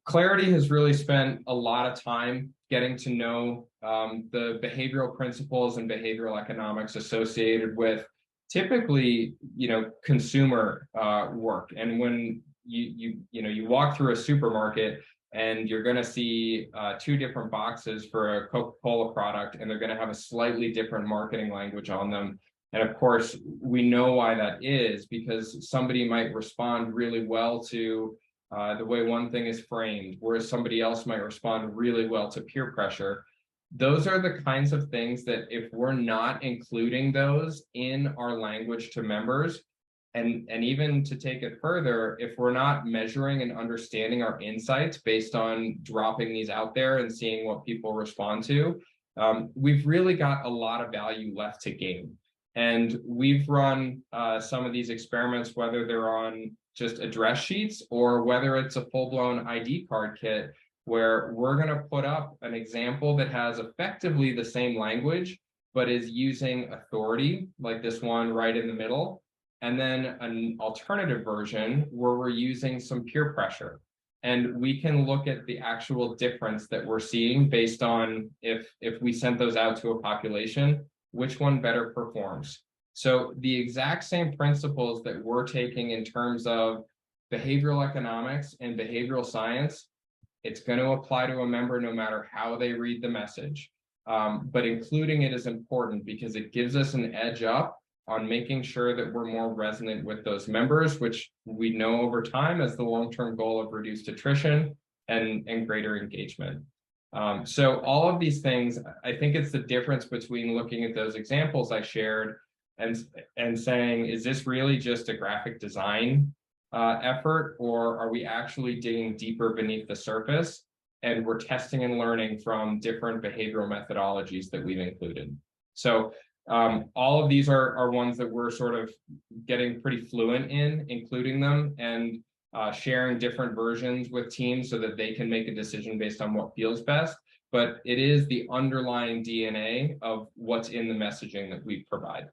Clarity has really spent a lot of time getting to know the behavioral principles and behavioral economics associated with typically, consumer work. And when you walk through a supermarket and you're going to see two different boxes for a Coca-Cola product, and they're going to have a slightly different marketing language on them. And of course, we know why that is, because somebody might respond really well to the way one thing is framed, whereas somebody else might respond really well to peer pressure. Those are the kinds of things that if we're not including those in our language to members, and even to take it further, if we're not measuring and understanding our insights based on dropping these out there and seeing what people respond to, we've really got a lot of value left to gain. And we've run some of these experiments, whether they're on just address sheets or whether it's a full-blown ID card kit, where we're going to put up an example that has effectively the same language, but is using authority, like this one right in the middle, and then an alternative version where we're using some peer pressure. And we can look at the actual difference that we're seeing based on if we sent those out to a population, which one better performs. So the exact same principles that we're taking in terms of behavioral economics and behavioral science, it's going to apply to a member no matter how they read the message. But including it is important because it gives us an edge up on making sure that we're more resonant with those members, which we know over time as the long-term goal of reduced attrition and greater engagement. So all of these things, I think it's the difference between looking at those examples I shared and saying, is this really just a graphic design effort, or are we actually digging deeper beneath the surface and we're testing and learning from different behavioral methodologies that we've included? So all of these are ones that we're sort of getting pretty fluent in, including them and sharing different versions with teams so that they can make a decision based on what feels best. But it is the underlying DNA of what's in the messaging that we provide.